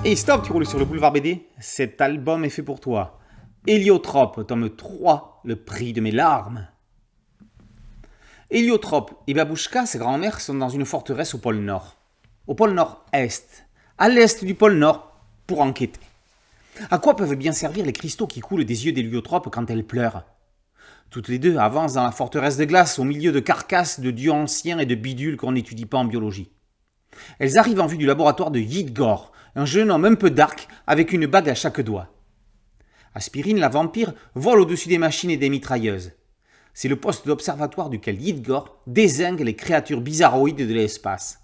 Et stop, tu roules sur le boulevard BD. Cet album est fait pour toi. Héliotrope, tome 3, le prix de mes larmes. Héliotrope et Babouchka, ses grands-mères, sont dans une forteresse au pôle Nord. Au pôle Nord-Est, à l'est du pôle Nord, pour enquêter. À quoi peuvent bien servir les cristaux qui coulent des yeux d'Héliotrope quand elle pleure ? Toutes les deux avancent dans la forteresse de glace, au milieu de carcasses de dieux anciens et de bidules qu'on n'étudie pas en biologie. Elles arrivent en vue du laboratoire de Yidgor, un jeune homme un peu dark avec une bague à chaque doigt. Aspirine, la vampire, vole au-dessus des machines et des mitrailleuses. C'est le poste d'observatoire duquel Yidgor dézingue les créatures bizarroïdes de l'espace.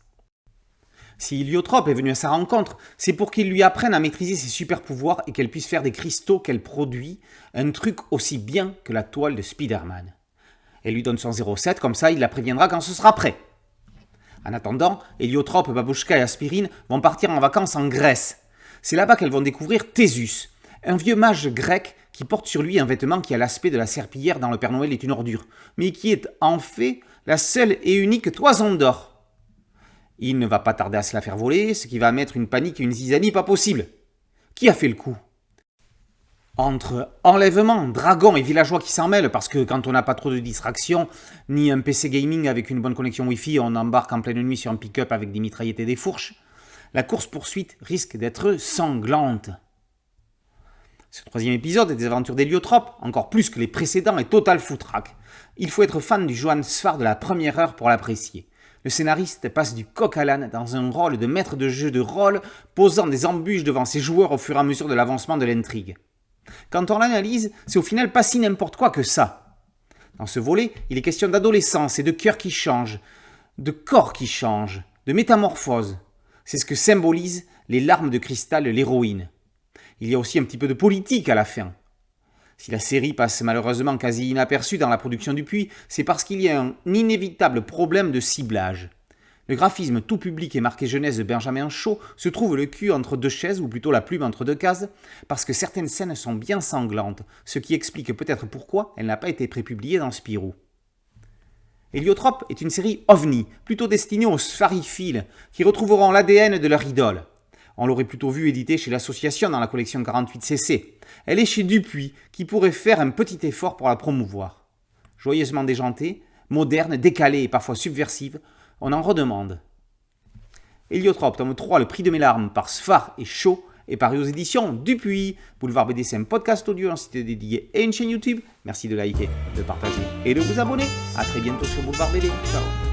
Si Héliotrope est venu à sa rencontre, c'est pour qu'il lui apprenne à maîtriser ses super-pouvoirs et qu'elle puisse faire des cristaux qu'elle produit, un truc aussi bien que la toile de Spider-Man. Elle lui donne son 07, comme ça il la préviendra quand ce sera prêt. En attendant, Héliotrope, Babouchka et Aspirine vont partir en vacances en Grèce. C'est là-bas qu'elles vont découvrir Thésus, un vieux mage grec qui porte sur lui un vêtement qui a l'aspect de la serpillière dans Le Père Noël est une ordure, mais qui est en fait la seule et unique toison d'or. Il ne va pas tarder à se la faire voler, ce qui va mettre une panique et une zizanie pas possible. Qui a fait le coup ? Entre enlèvement, dragons et villageois qui s'en mêlent, parce que quand on n'a pas trop de distractions, ni un PC gaming avec une bonne connexion Wi-Fi, on embarque en pleine nuit sur un pick-up avec des mitraillettes et des fourches, la course-poursuite risque d'être sanglante. Ce troisième épisode des aventures d'Héliotrope, encore plus que les précédents, est total foutraque. Il faut être fan du Johann Sfar de la première heure pour l'apprécier. Le scénariste passe du coq à l'âne dans un rôle de maître de jeu de rôle, posant des embûches devant ses joueurs au fur et à mesure de l'avancement de l'intrigue. Quand on l'analyse, c'est au final pas si n'importe quoi que ça. Dans ce volet, il est question d'adolescence et de cœur qui change, de corps qui change, de métamorphose. C'est ce que symbolise les larmes de cristal de l'héroïne. Il y a aussi un petit peu de politique à la fin. Si la série passe malheureusement quasi inaperçue dans la production du Puy, c'est parce qu'il y a un inévitable problème de ciblage. Le graphisme tout public et marqué jeunesse de Benjamin Shaw se trouve le cul entre deux chaises, ou plutôt la plume entre deux cases, parce que certaines scènes sont bien sanglantes, ce qui explique peut-être pourquoi elle n'a pas été prépubliée dans Spirou. Héliotrope est une série ovni, plutôt destinée aux sphariphiles, qui retrouveront l'ADN de leur idole. On l'aurait plutôt vu édité chez l'association dans la collection 48cc. Elle est chez Dupuis, qui pourrait faire un petit effort pour la promouvoir. Joyeusement déjantée, moderne, décalée et parfois subversive, on en redemande. Héliotrope, tome 3, le prix de mes larmes, par Sfar et Shaw, est paru aux éditions Dupuis. Boulevard BD, c'est un podcast audio, un site dédié et une chaîne YouTube. Merci de liker, de partager et de vous abonner. A très bientôt sur Boulevard BD. Ciao.